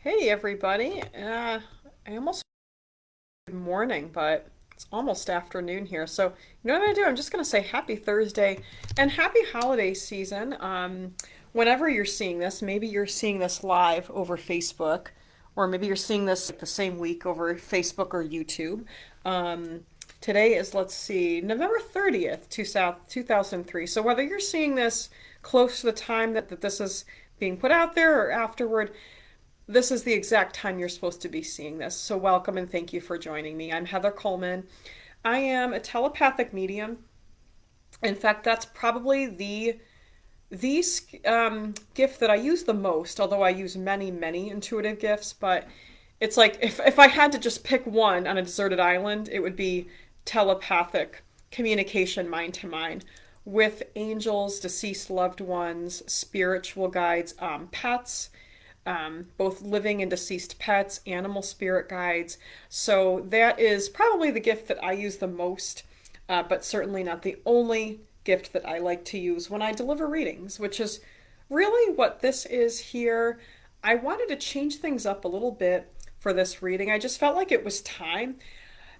Hey everybody. I almost good morning, but it's almost afternoon here. So, you know what I'm gonna do? I'm just gonna say happy Thursday and happy holiday season. Whenever you're seeing this, maybe you're seeing this live over Facebook, or maybe you're seeing this the same week over Facebook or YouTube. Um, Today is, let's see, November 30th, 2003. So whether you're seeing this close to the time that this is being put out there or afterward, this is the exact time you're supposed to be seeing this. So, welcome and thank you for joining me. I'm Heather Coleman. I am a telepathic medium. In fact, that's probably the gift that I use the most, although I use many intuitive gifts. But it's like if I had to just pick one on a deserted island, it would be telepathic communication, mind to mind, with angels, deceased loved ones, spiritual guides, pets, both living and deceased pets, animal spirit guides. So that is probably the gift that I use the most, but certainly not the only gift that I like to use when I deliver readings, which is really what this is here. I wanted to change things up a little bit for this reading. I just felt like it was time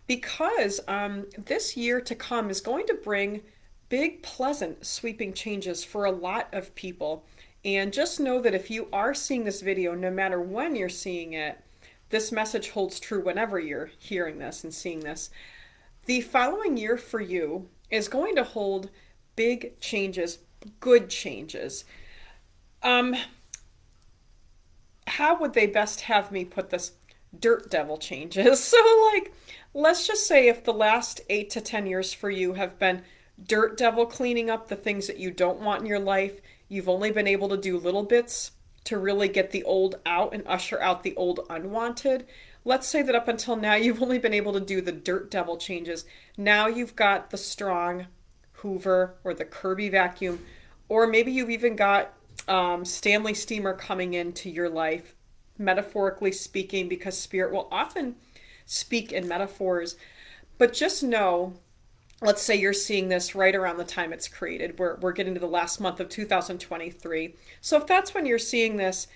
because this year to come is going to bring big, pleasant, sweeping changes for a lot of people. And just know that if you are seeing this video, no matter when you're seeing it, this message holds true whenever you're hearing this and seeing this. The following year for you is going to hold big changes, good changes. Um, how would they best have me put this? Dirt devil changes. So, like, let's just say if the last 8 to 10 years for you have been dirt devil cleaning up the things that you don't want in your life, you've only been able to do little bits to really get the old out and usher out the old unwanted. Let's say that up until now you've only been able to do the dirt devil changes. Now you've got the strong Hoover or the Kirby vacuum, or maybe you've even got Stanley Steamer coming into your life, metaphorically speaking, because spirit will often speak in metaphors. But just know, let's say you're seeing this right around the time it's created. We're getting to the last month of 2023. So if that's when you're seeing this,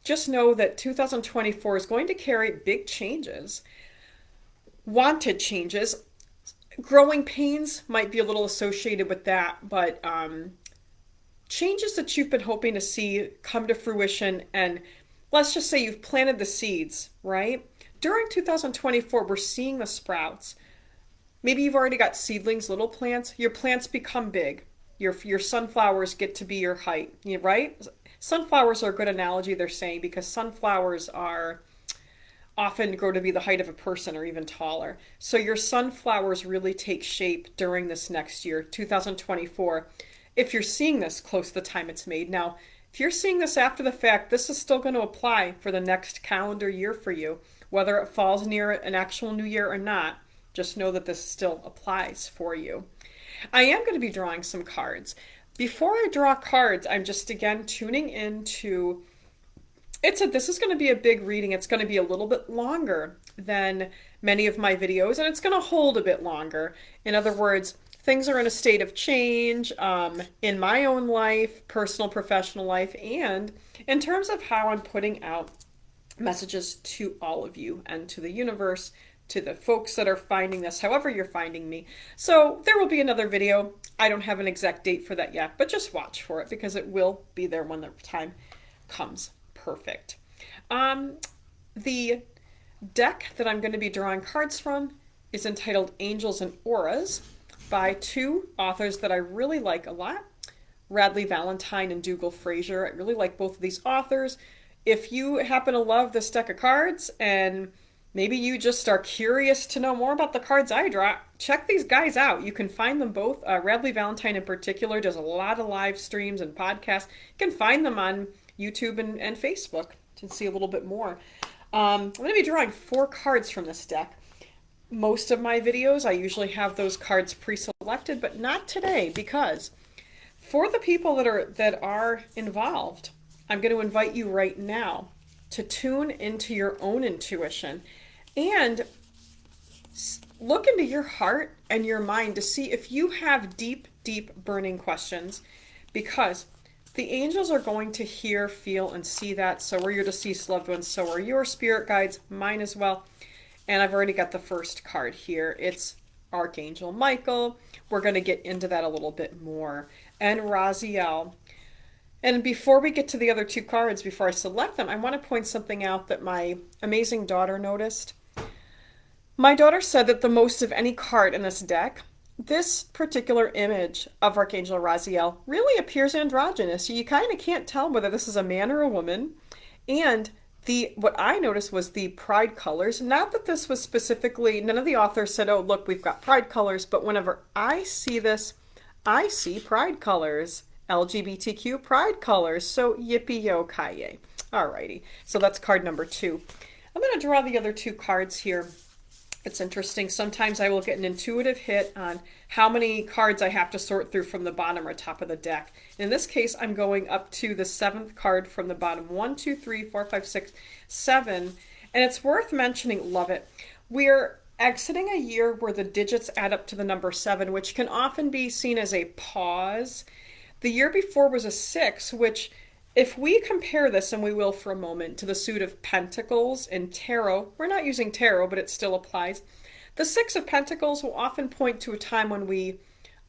just know that 2024 is going to carry big changes, wanted changes. Growing pains might be a little associated with that, but changes that you've been hoping to see come to fruition. And let's just say you've planted the seeds, right? During 2024, we're seeing the sprouts. Maybe you've already got seedlings, little plants. Your plants become big. Your sunflowers get to be your height, right? Sunflowers are a good analogy, they're saying, because sunflowers are often grow to be the height of a person or even taller. So your sunflowers really take shape during this next year, 2024, if you're seeing this close to the time it's made. Now, if you're seeing this after the fact, this is still going to apply for the next calendar year for you, whether it falls near an actual new year or not. Just know that this still applies for you. I am going to be drawing some cards. Before I draw cards, I'm just again tuning into this is going to be a big reading. It's going to be a little bit longer than many of my videos, and it's going to hold a bit longer. In other words, things are in a state of change in my own life, personal, professional life, and in terms of how I'm putting out messages to all of you and to the universe, to the folks that are finding this, however you're finding me. So there will be another video. I don't have an exact date for that yet, but just watch for it because it will be there when the time comes. Perfect. The deck that I'm going to be drawing cards from is entitled Angels and Auras by two authors that I really like a lot, Radleigh Valentine and Dougal Fraser. I really like both of these authors. If you happen to love this deck of cards and maybe you just are curious to know more about the cards I draw, check these guys out. You can find them both. Radleigh Valentine in particular does a lot of live streams and podcasts. You can find them on YouTube and Facebook to see a little bit more. I'm going to be drawing 4 cards from this deck. Most of my videos, I usually have those cards pre-selected, but not today because for the people that are involved, I'm going to invite you right now to tune into your own intuition and look into your heart and your mind to see if you have deep burning questions, because The angels are going to hear, feel, and see that. So are your deceased loved ones. So are your spirit guides, mine as well. And I've already got the first card here. It's Archangel Michael. We're going to get into that a little bit more. And Raziel. And before we get to the other two cards, before I select them, I want to point something out that my amazing daughter noticed. My daughter said that the most of any card in this deck, this particular image of Archangel Raziel really appears androgynous. You kind of can't tell whether this is a man or a woman. And the what I noticed was the pride colors. Not that this was specifically, none of the authors said, oh, look, we've got pride colors. But whenever I see this, I see pride colors. LGBTQ pride colors. So yippee-yo-ki-yay. Alrighty. So that's card number 2. I'm going to draw the other 2 cards here. It's interesting. Sometimes I will get an intuitive hit on how many cards I have to sort through from the bottom or top of the deck. In this case, I'm going up to the 7th card from the bottom. 1, 2, 3, 4, 5, 6, 7. And it's worth mentioning, love it. We're exiting a year where the digits add up to the number 7, which can often be seen as a pause. The year before was a 6, which if we compare this, and we will for a moment, to the suit of Pentacles in Tarot, we're not using Tarot, but it still applies. The 6 of Pentacles will often point to a time when we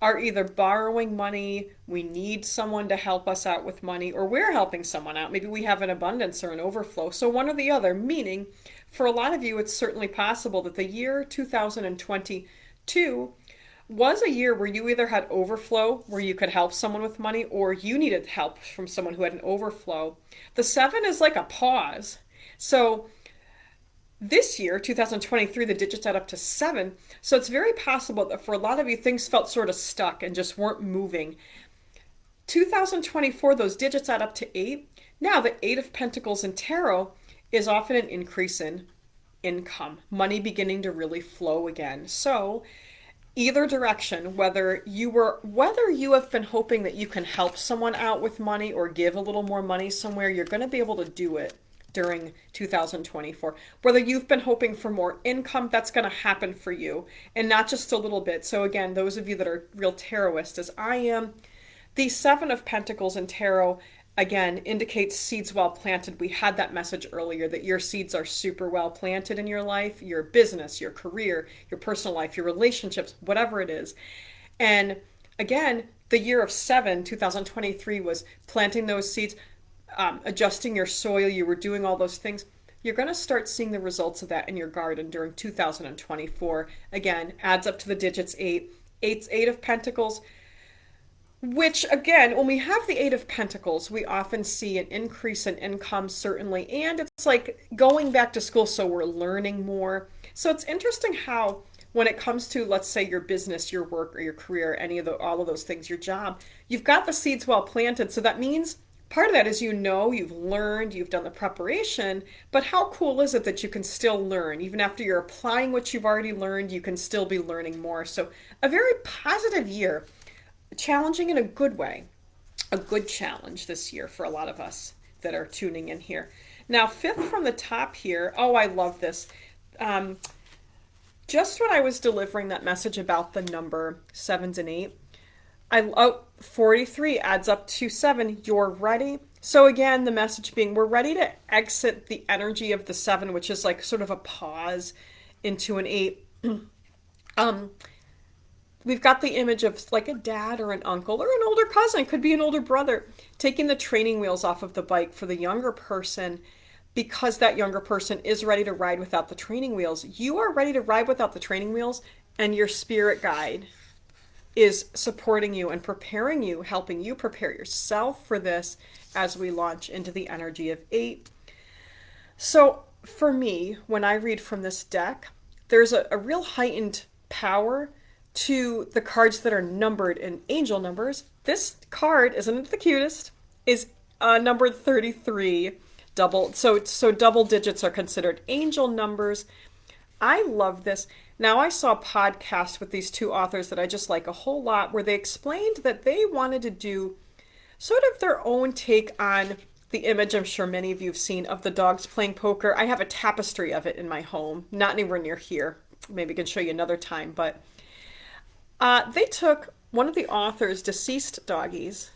are either borrowing money, we need someone to help us out with money, or we're helping someone out. Maybe we have an abundance or an overflow. So one or the other, meaning for a lot of you, it's certainly possible that the year 2022 was a year where you either had overflow, where you could help someone with money, or you needed help from someone who had an overflow. The 7 is like a pause. So this year, 2023, the digits add up to 7. So it's very possible that for a lot of you, things felt sort of stuck and just weren't moving. 2024, those digits add up to 8. Now, the 8 of Pentacles in Tarot is often an increase in income, money beginning to really flow again. So either direction, whether you have been hoping that you can help someone out with money or give a little more money somewhere, you're going to be able to do it during 2024. Whether you've been hoping for more income, that's going to happen for you, and not just a little bit. So again, those of you that are real tarotists, as I am, the 7 of Pentacles in Tarot again indicates seeds well planted. We had that message earlier that your seeds are super well planted in your life, your business, your career, your personal life, your relationships, whatever it is. And again, the year of 7, 2023, was planting those seeds, adjusting your soil. You were doing all those things. You're going to start seeing the results of that in your garden during 2024. Again, adds up to the digits 8. 8's 8 of Pentacles, which, again, when we have the 8 of Pentacles, we often see an increase in income, certainly. And it's like going back to school, so we're learning more. So it's interesting how when it comes to, let's say, your business, your work, or your career, all of those things, your job, you've got the seeds well planted. So that means part of that is you've learned, you've done the preparation, but how cool is it that you can still learn? Even after you're applying what you've already learned, you can still be learning more. So a very positive year. Challenging in a good way, a good challenge this year for a lot of us that are tuning in here. Now, 5th from the top here, oh, I love this. Just when I was delivering that message about the number 7s and 8, 43 adds up to 7, you're ready. So again, the message being we're ready to exit the energy of the 7, which is like sort of a pause, into an 8. We've got the image of like a dad or an uncle or an older cousin, it could be an older brother, taking the training wheels off of the bike for the younger person, because that younger person is ready to ride without the training wheels. You are ready to ride without the training wheels, and your spirit guide is supporting you and preparing you, helping you prepare yourself for this as we launch into the energy of 8. So for me, when I read from this deck, there's a real heightened power to the cards that are numbered in angel numbers. This card, isn't it the cutest, is numbered 33. So double digits are considered angel numbers. I love this. Now, I saw a podcast with these 2 authors that I just like a whole lot, where they explained that they wanted to do sort of their own take on the image I'm sure many of you have seen of the dogs playing poker. I have a tapestry of it in my home, not anywhere near here. Maybe I can show you another time, but they took one of the author's deceased doggies,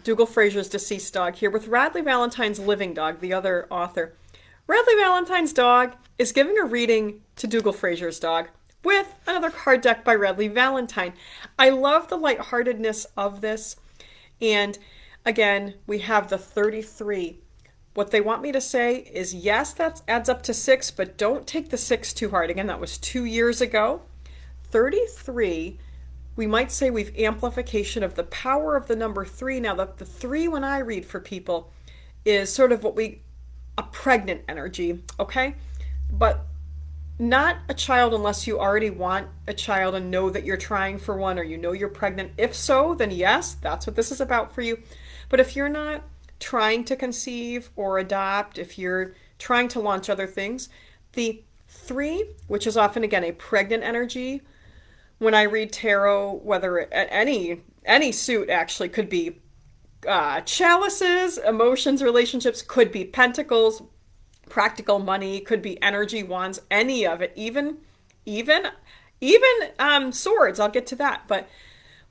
Dougal Fraser's deceased dog here with Radley Valentine's living dog, the other author. Radley Valentine's dog is giving a reading to Dougal Fraser's dog with another card deck by Radley Valentine. I love the lightheartedness of this. And again, we have the 33. What they want me to say is yes, that adds up to 6, but don't take the 6 too hard. Again, that was 2 years ago. 33, we might say we've amplification of the power of the number 3. Now, the 3 when I read for people is sort of a pregnant energy, okay? But not a child unless you already want a child and know that you're trying for one or you know you're pregnant. If so, then yes, that's what this is about for you. But if you're not trying to conceive or adopt, if you're trying to launch other things, the 3, which is often again a pregnant energy, when I read tarot, whether any suit actually could be chalices, emotions, relationships, could be pentacles, practical money, could be energy wands, any of it, even swords. I'll get to that. But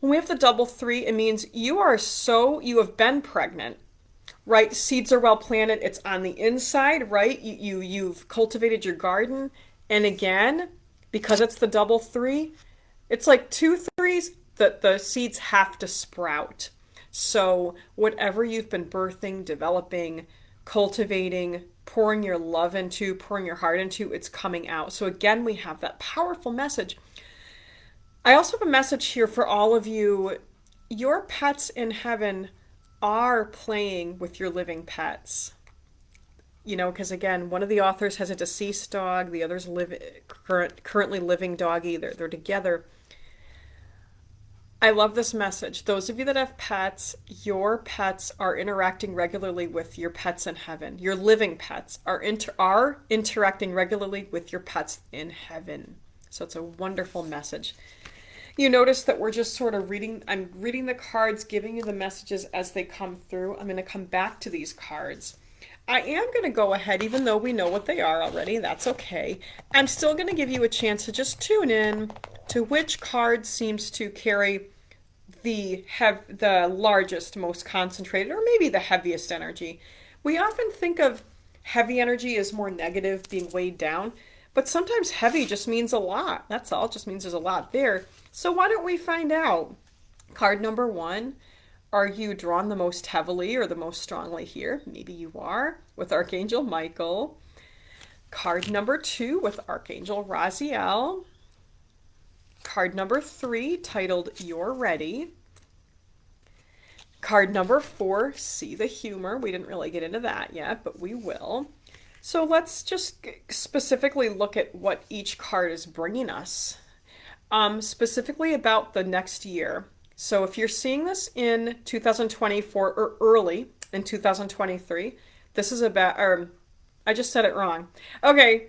when we have the double 3, it means you have been pregnant, right? Seeds are well planted. It's on the inside, right? You've cultivated your garden. And again, because it's the double 3, it's like 2 3s that the seeds have to sprout. So whatever you've been birthing, developing, cultivating, pouring your love into, pouring your heart into, it's coming out. So again, we have that powerful message. I also have a message here for all of you. Your pets in heaven are playing with your living pets. You know, because again, one of the authors has a deceased dog, the other's currently living doggy. They're together. I love this message. Those of you that have pets, your pets are interacting regularly with your pets in heaven. Your living pets are interacting regularly with your pets in heaven. So it's a wonderful message. You notice that we're just sort of I'm reading the cards, giving you the messages as they come through. I'm going to come back to these cards. I am going to go ahead, even though we know what they are already, that's okay. I'm still going to give you a chance to just tune in to which card seems to carry the largest, most concentrated, or maybe the heaviest energy. We often think of heavy energy as more negative, being weighed down, but sometimes heavy just means a lot. That's all. It just means there's a lot there. So why don't we find out? Card number 1, are you drawn the most heavily or the most strongly here? Maybe you are, with Archangel Michael. Card number 2 with Archangel Raziel. Card number 3, titled You're Ready. Card number 4, See the Humor. We didn't really get into that yet, but we will. So let's just specifically look at what each card is bringing us, specifically about the next year. So if you're seeing this in 2024 or early in 2023, this is about, I just said it wrong. Okay,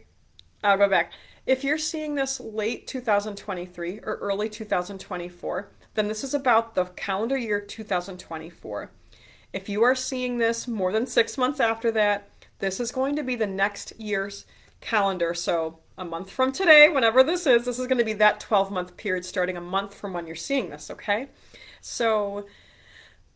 I'll go back. If you're seeing this late 2023 or early 2024, then this is about the calendar year 2024. If you are seeing this more than 6 months after that, this is going to be the next year's calendar. So a month from today, whenever this is going to be that 12-month period starting a month from when you're seeing this, okay? So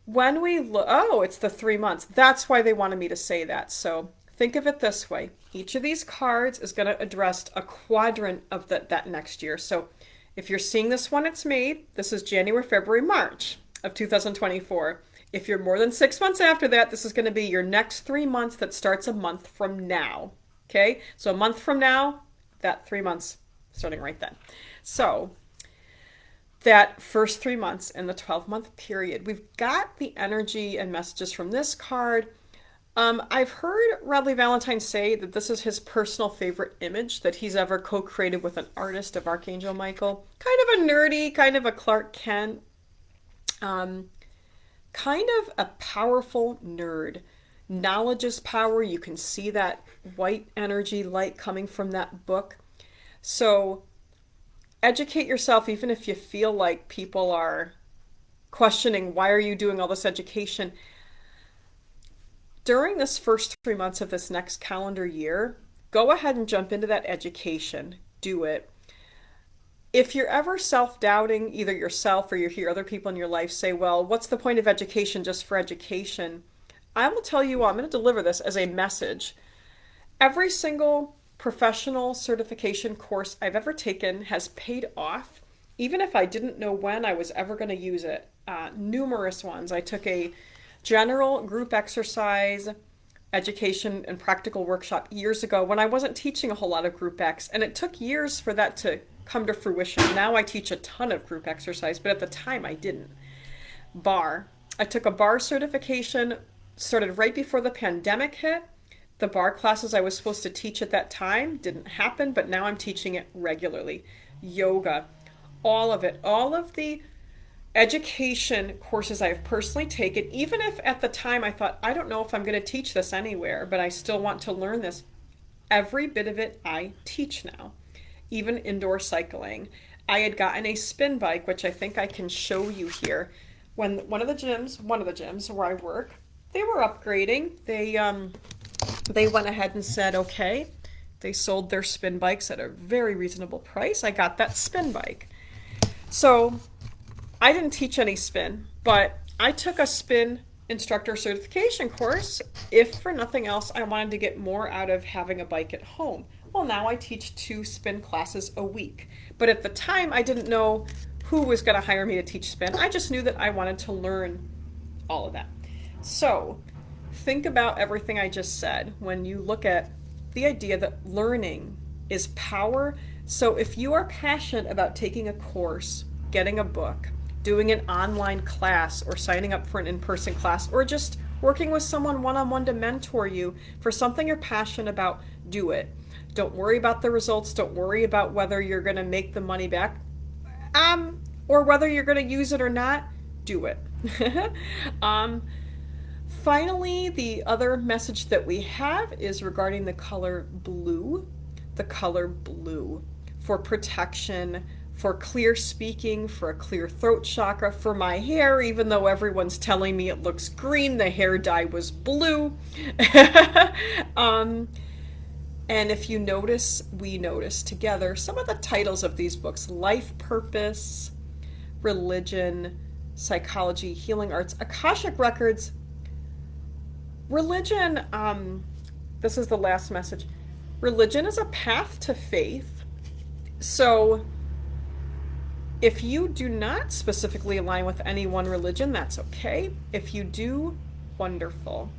when we look, it's the 3 months. That's why they wanted me to say that. So think of it this way. Each of these cards is going to address a quadrant of that next year. So if you're seeing this when it's made, this is January, February, March of 2024. If you're more than 6 months after that, this is going to be your next 3 months that starts a month from now. Okay? So a month from now, that 3 months starting right then. So that first 3 months in the 12-month period, we've got the energy and messages from this card. I've heard Radley Valentine say that this is his personal favorite image that he's ever co-created with an artist of Archangel Michael. Kind of a nerdy, kind of a Clark Kent, kind of a powerful nerd. Knowledge is power. You can see that white energy light coming from that book. So educate yourself, even if you feel like people are questioning, why are you doing all this education? During this first 3 months of this next calendar year, go ahead and jump into that education. Do it. If you're ever self-doubting, either yourself or you hear other people in your life say, well, what's the point of education just for education? I will tell you what, I'm going to deliver this as a message. Every single professional certification course I've ever taken has paid off, even if I didn't know when I was ever going to use it. Numerous ones. I took a general group exercise education and practical workshop years ago when I wasn't teaching a whole lot of group X, and it took years for that to come to fruition. Now I teach a ton of group exercise, but at the time I didn't. Bar. I took a bar certification, started right before the pandemic hit. The bar classes I was supposed to teach at that time didn't happen, but now I'm teaching it regularly. Yoga, all of it, all of the education courses I've personally taken, even if at the time I thought, I don't know if I'm going to teach this anywhere, but I still want to learn this. Every bit of it I teach now, even indoor cycling. I had gotten a spin bike, which I think I can show you here. When one of the gyms where I work, they were upgrading. They went ahead and said, okay, they sold their spin bikes at a very reasonable price. I got that spin bike. So I didn't teach any spin, but I took a spin instructor certification course. If for nothing else, I wanted to get more out of having a bike at home. Well, now I teach 2 spin classes a week. But at the time, I didn't know who was going to hire me to teach spin. I just knew that I wanted to learn all of that. So think about everything I just said when you look at the idea that learning is power. So if you are passionate about taking a course, getting a book, doing an online class, or signing up for an in-person class, or just working with someone one-on-one to mentor you for something you're passionate about, do it. Don't worry about the results. Don't worry about whether you're going to make the money back, or whether you're going to use it or not. Do it. Finally, the other message that we have is regarding the color blue. The color blue for protection, for clear speaking, for a clear throat chakra, for my hair, even though everyone's telling me it looks green, the hair dye was blue. And if you notice, we notice together some of the titles of these books: Life Purpose, Religion, Psychology, Healing Arts, Akashic Records, Religion. This is the last message. Religion is a path to faith. So if you do not specifically align with any one religion, that's okay. If you do, wonderful.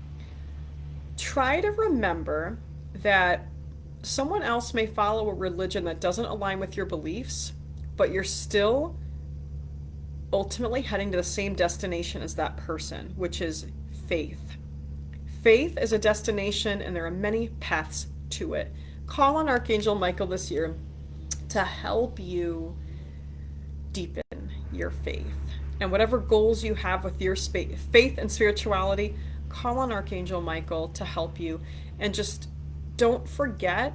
Try to remember that someone else may follow a religion that doesn't align with your beliefs, but you're still ultimately heading to the same destination as that person, which is faith. Faith is a destination, and there are many paths to it. Call on Archangel Michael this year to help you deepen your faith. And whatever goals you have with your faith and spirituality, call on Archangel Michael to help you. And just don't forget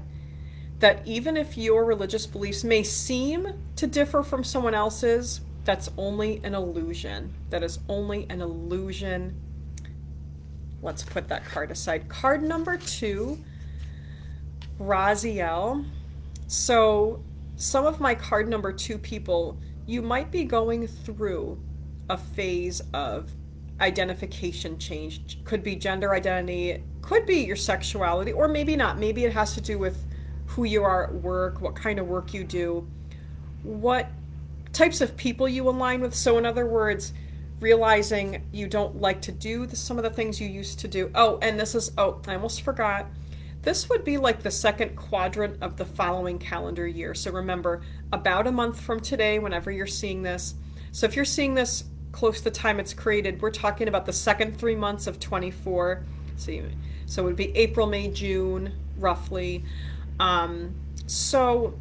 that even if your religious beliefs may seem to differ from someone else's, that's only an illusion. That is only an illusion. Let's put that card aside. Card number 2, Raziel. So some of my card number 2 people, you might be going through a phase of identification change. Could be gender identity, could be your sexuality, or maybe not. Maybe it has to do with who you are at work, what kind of work you do, what types of people you align with. So in other words, realizing you don't like to do some of the things you used to do. Oh, and this is, I almost forgot. This would be like the second quadrant of the following calendar year. So remember, about a month from today, whenever you're seeing this. So if you're seeing this close to the time it's created, we're talking about the second 3 months of 24. So it would be April, May, June, roughly. So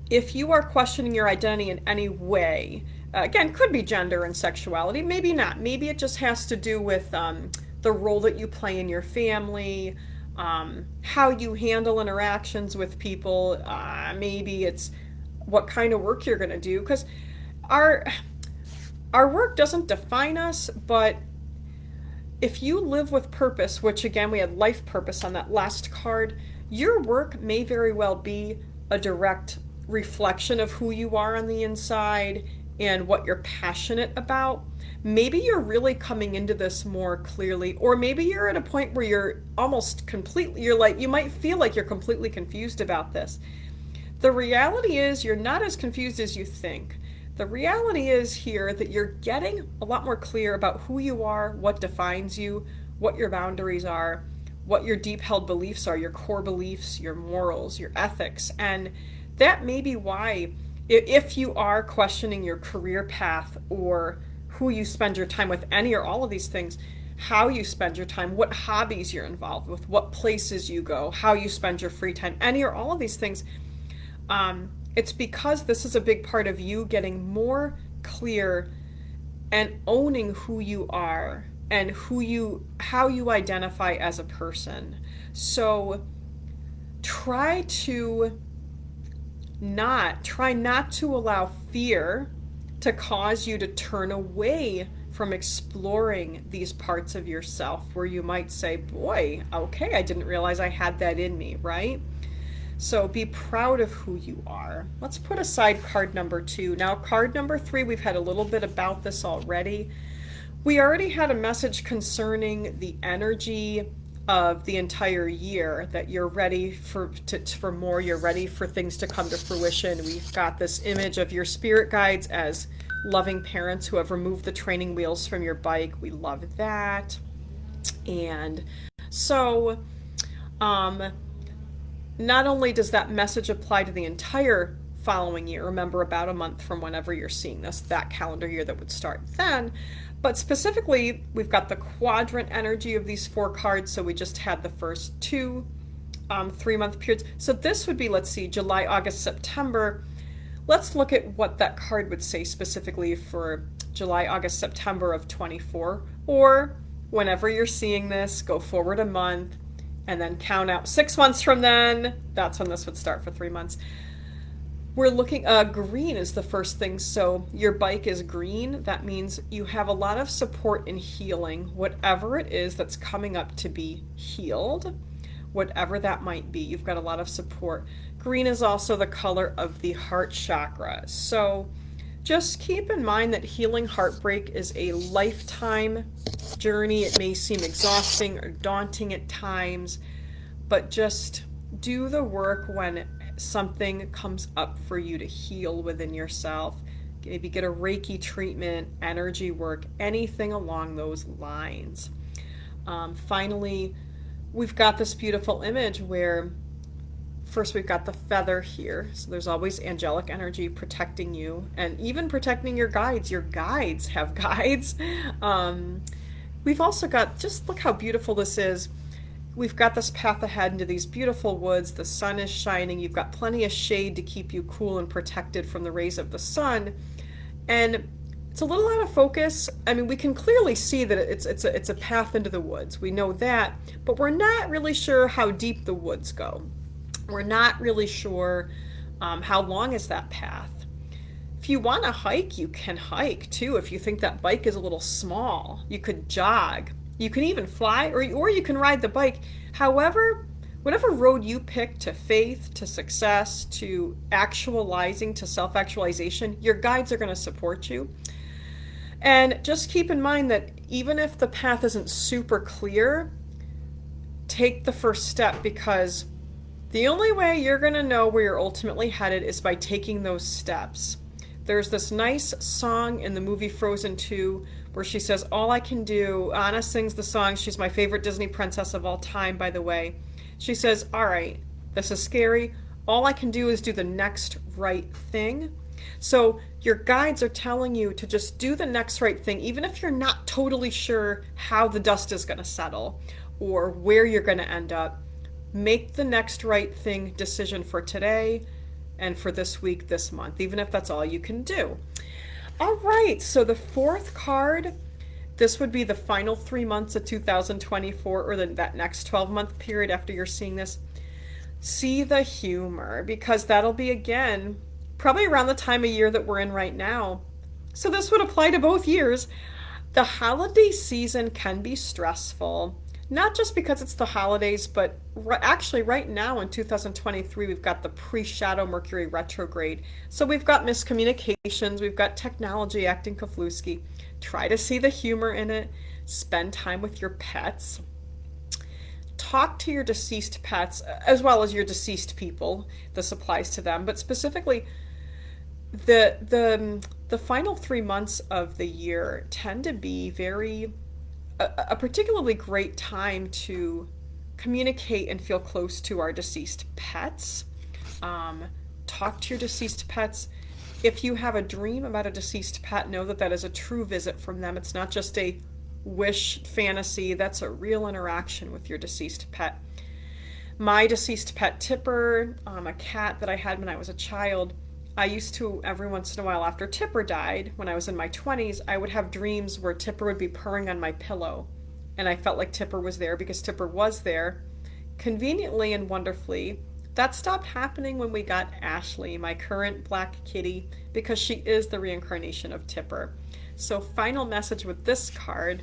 if you are questioning your identity in any way, again, could be gender and sexuality, maybe not. Maybe it just has to do with the role that you play in your family, how you handle interactions with people. Maybe it's what kind of work you're going to do, because our work doesn't define us, but if you live with purpose, which again, we had life purpose on that last card, your work may very well be a direct reflection of who you are on the inside and what you're passionate about. Maybe you're really coming into this more clearly, or maybe you're at a point where you're almost completely, you're like, you might feel like you're completely confused about this. The reality is, you're not as confused as you think. The reality is here that you're getting a lot more clear about who you are, what defines you, what your boundaries are, what your deep held beliefs are, your core beliefs, your morals, your ethics. And that may be why, if you are questioning your career path or who you spend your time with, any or all of these things, how you spend your time, what hobbies you're involved with, what places you go, how you spend your free time, any or all of these things, it's because this is a big part of you getting more clear and owning who you are and how you identify as a person. So try not to allow fear to cause you to turn away from exploring these parts of yourself where you might say, boy, okay, I didn't realize I had that in me, right? So be proud of who you are. Let's put aside card number 2. Now, card number 3, we've had a little bit about this already. We already had a message concerning the energy of the entire year, that you're ready for more, you're ready for things to come to fruition. We've got this image of your spirit guides as loving parents who have removed the training wheels from your bike. We love that. And so not only does that message apply to the entire following year, remember about a month from whenever you're seeing this, that calendar year that would start then, but specifically we've got the quadrant energy of these 4 cards. So we just had the first 2 3-month periods. So this would be, let's see, July, August, September. Let's look at what that card would say specifically for July, August, September of 24, or whenever you're seeing this, go forward a month and then count out 6 months from then. That's when this would start for 3 months. We're looking, green is the first thing. So your bike is green. That means you have a lot of support in healing, whatever it is that's coming up to be healed, whatever that might be. You've got a lot of support. Green is also the color of the heart chakra. So just keep in mind that healing heartbreak is a lifetime journey. It may seem exhausting or daunting at times, but just do the work when something comes up for you to heal within yourself. Maybe get a Reiki treatment, energy work, anything along those lines. Finally, we've got this beautiful image where first we've got the feather here. So there's always angelic energy protecting you and even protecting your guides. Your guides have guides. We've also got, just look how beautiful this is. We've got this path ahead into these beautiful woods. The sun is shining. You've got plenty of shade to keep you cool and protected from the rays of the sun. And it's a little out of focus. I mean, we can clearly see that it's a path into the woods. We know that, but we're not really sure how deep the woods go. We're not really sure how long is that path. If you want to hike, you can hike too. If you think that bike is a little small, you could jog. You can even fly, or you can ride the bike. However, whatever road you pick to faith, to success, to actualizing, to self-actualization, your guides are going to support you. And just keep in mind that even if the path isn't super clear, take the first step, because the only way you're going to know where you're ultimately headed is by taking those steps. There's this nice song in the movie Frozen 2 where she says, all I can do, Anna sings the song, she's my favorite Disney princess of all time, by the way. She says, all right, this is scary. All I can do is do the next right thing. So your guides are telling you to just do the next right thing, even if you're not totally sure how the dust is going to settle or where you're going to end up. Make the next right thing decision for today and for this week, this month, even if that's all you can do. All right, so the 4th card, this would be the final 3 months of 2024, or that next 12-month period after you're seeing this. See the humor, because that'll be, again, probably around the time of year that we're in right now. So this would apply to both years. The holiday season can be stressful. Not just because it's the holidays, but actually, right now in 2023, we've got the pre shadow Mercury retrograde. So we've got miscommunications, we've got technology acting Kaflewski. Try to see the humor in it, spend time with your pets, talk to your deceased pets as well as your deceased people. This applies to them, but specifically, the final 3 months of the year tend to be a particularly great time to communicate and feel close to our deceased pets. Um, Talk to your deceased pets. If you have a dream about a deceased pet, know that that is a true visit from them. It's not just a wish fantasy, that's a real interaction with your deceased pet. My deceased pet Tipper, a cat that I had when I was a child, I used to, every once in a while after Tipper died, when I was in my 20s, I would have dreams where Tipper would be purring on my pillow. And I felt like Tipper was there because Tipper was there. Conveniently and wonderfully, that stopped happening when we got Ashley, my current black kitty, because she is the reincarnation of Tipper. So, final message with this card.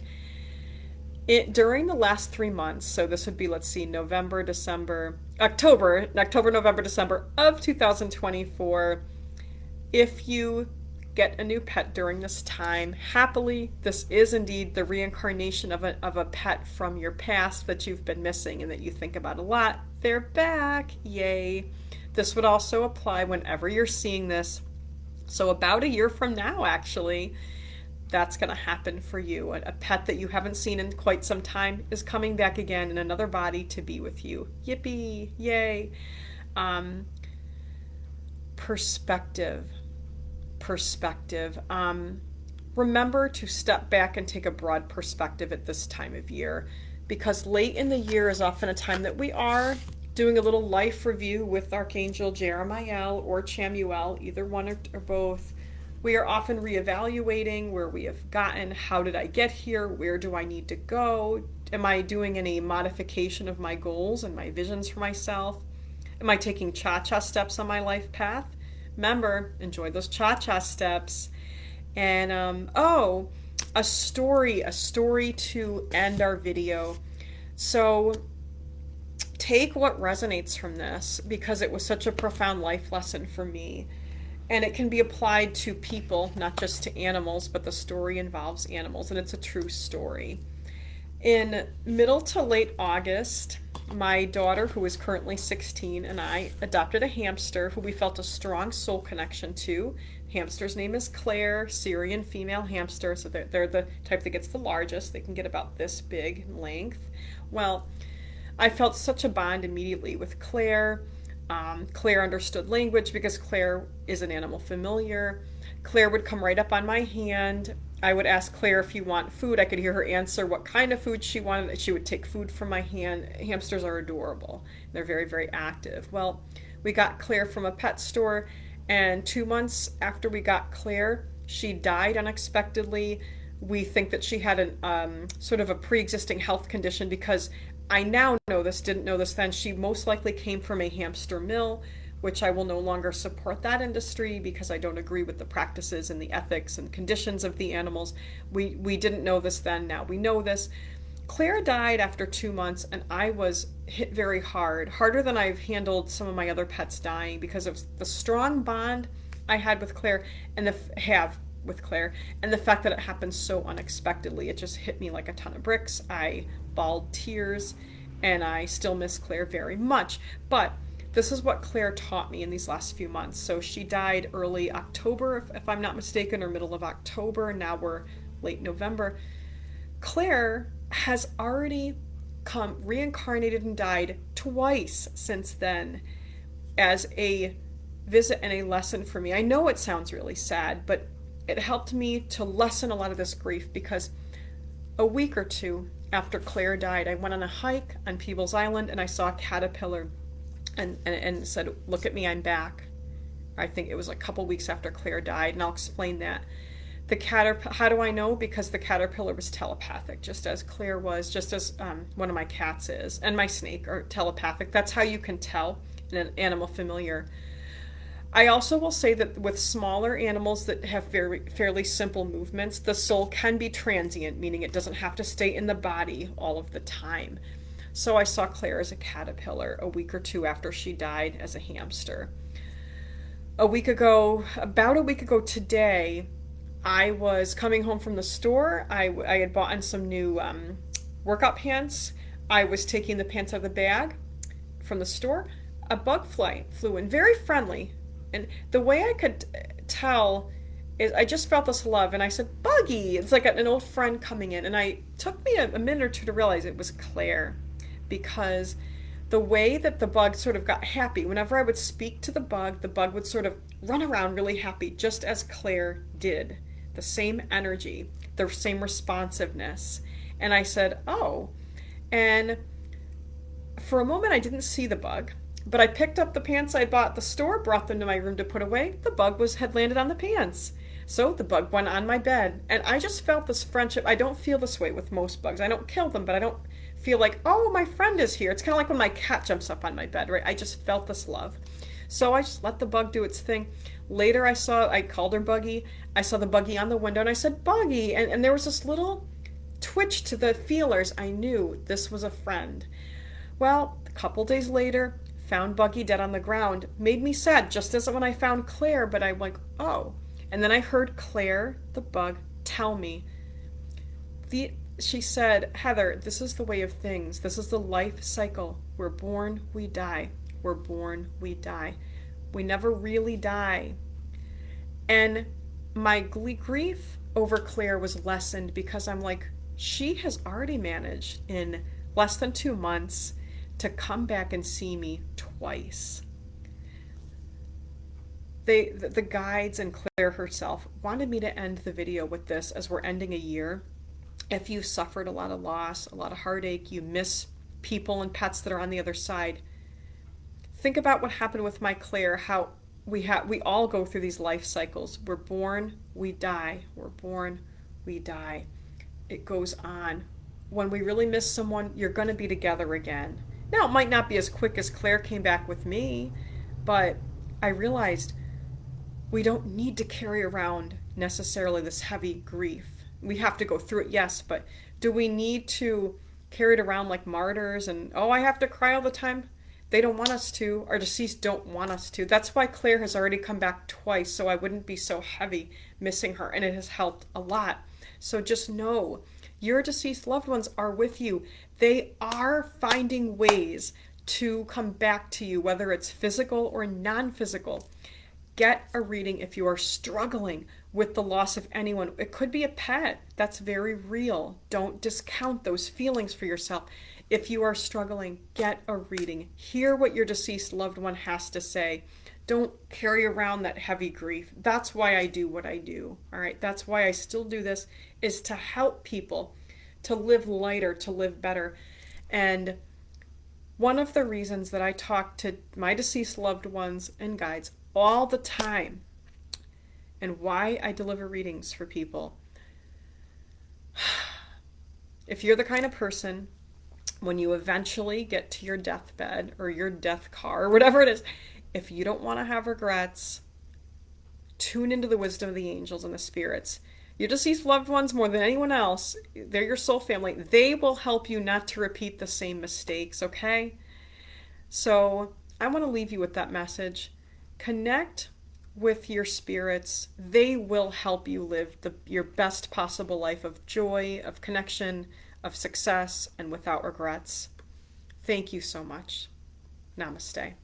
During the last 3 months, so this would be, let's see, November, December, October, November, December of 2024, if you get a new pet during this time, happily, this is indeed the reincarnation of a pet from your past that you've been missing and that you think about a lot. They're back. Yay. This would also apply whenever you're seeing this. So, about a year from now, actually, that's going to happen for you. A pet that you haven't seen in quite some time is coming back again in another body to be with you. Yippee. Yay. Um, Perspective. Remember to step back and take a broad perspective at this time of year, because late in the year is often a time that we are doing a little life review with Archangel Jeremiel or Chamuel, either one or both. We are often reevaluating where we have gotten, how did I get here, where do I need to go, am I doing any modification of my goals and my visions for myself, am I taking cha-cha steps on my life path? Remember, enjoy those cha-cha steps. And a story to end our video. So take what resonates from this, because it was such a profound life lesson for me. And it can be applied to people, not just to animals, but the story involves animals, and it's a true story. In middle to late August, my daughter, who is currently 16, and I adopted a hamster who we felt a strong soul connection to. Hamster's name is Claire, Syrian female hamster, so they're the type that gets the largest. They can get about this big in length. Well, I felt such a bond immediately with Claire. Claire understood language because Claire is an animal familiar. Claire would come right up on my hand. I would ask Claire if you want food. I could hear her answer what kind of food she wanted. She would take food from my hand. Hamsters are adorable. They're very, very active. Well, we got Claire from a pet store, and 2 months after we got Claire, she died unexpectedly. We think that she had an sort of a pre-existing health condition, because I now know this, didn't know this then. She most likely came from a hamster mill, which I will no longer support that industry because I don't agree with the practices and the ethics and conditions of the animals. We didn't know this then, now we know this. Claire died after 2 months, and I was hit very hard, harder than I've handled some of my other pets dying, because of the strong bond I had with Claire and the fact that it happened so unexpectedly. It just hit me like a ton of bricks. I bawled tears, and I still miss Claire very much. But this is what Claire taught me in these last few months. So she died early October, if I'm not mistaken, or middle of October. Now we're late November. Claire has already come reincarnated and died twice since then as a visit and a lesson for me. I know it sounds really sad, but it helped me to lessen a lot of this grief, because a week or two after Claire died, I went on a hike on Peebles Island and I saw a caterpillar and said, "Look at me, I'm back." I think it was a couple weeks after Claire died, and I'll explain that. How do I know? Because the caterpillar was telepathic, just as Claire was, just as one of my cats is, and my snake are telepathic. That's how you can tell in an animal familiar. I also will say that with smaller animals that have fairly simple movements, the soul can be transient, meaning it doesn't have to stay in the body all of the time. So I saw Claire as a caterpillar a week or two after she died as a hamster. About a week ago today, I was coming home from the store. I had bought in some new workout pants. I was taking the pants out of the bag from the store. A bug fly flew in, very friendly. And the way I could tell is I just felt this love, and I said, Buggy! It's like an old friend coming in. And it took me a minute or two to realize it was Claire, because the way that the bug sort of got happy, whenever I would speak to the bug would sort of run around really happy, just as Claire did. The same energy, the same responsiveness. And I said, oh. And for a moment, I didn't see the bug, but I picked up the pants I bought at the store, brought them to my room to put away. The bug had landed on the pants. So the bug went on my bed, and I just felt this friendship. I don't feel this way with most bugs. I don't kill them, but I don't feel like, oh, my friend is here. It's kind of like when my cat jumps up on my bed, right? I just felt this love. So I just let the bug do its thing. Later, I called her Buggy. I saw the buggy on the window, and I said, Buggy. And there was this little twitch to the feelers. I knew this was a friend. Well, a couple days later, found Buggy dead on the ground. Made me sad, just as when I found Claire, but I'm like, oh. And then I heard Claire, the bug, tell me, she said, Heather, this is the way of things. This is the life cycle. We're born, we die. We're born, we die. We never really die. And my grief over Claire was lessened because I'm like, she has already managed in less than 2 months to come back and see me twice. The guides and Claire herself wanted me to end the video with this as we're ending a year. If you suffered a lot of loss, a lot of heartache, you miss people and pets that are on the other side, think about what happened with my Claire, how we all go through these life cycles. We're born, we die. We're born, we die. It goes on. When we really miss someone, you're going to be together again. Now, it might not be as quick as Claire came back with me, but I realized we don't need to carry around necessarily this heavy grief. We have to go through it, yes, but do we need to carry it around like martyrs and, oh, I have to cry all the time? They don't want us to. Our deceased don't want us to. That's why Claire has already come back twice, so I wouldn't be so heavy missing her, and it has helped a lot. So just know, your deceased loved ones are with you. They are finding ways to come back to you, whether it's physical or non-physical. Get a reading if you are struggling with the loss of anyone. It could be a pet. That's very real. Don't discount those feelings for yourself. If you are struggling, get a reading. Hear what your deceased loved one has to say. Don't carry around that heavy grief. That's why I do what I do. All right. That's why I still do this, is to help people to live lighter, to live better. And one of the reasons that I talk to my deceased loved ones and guides all the time, and why I deliver readings for people, if you're the kind of person, when you eventually get to your deathbed or your death car or whatever it is, if you don't want to have regrets, tune into the wisdom of the angels and the spirits. Your deceased loved ones, more than anyone else, they're your soul family. They will help you not to repeat the same mistakes, okay? So I want to leave you with that message. Connect with your spirits. They will help you live your best possible life of joy, of connection, of success, and without regrets. Thank you so much. Namaste.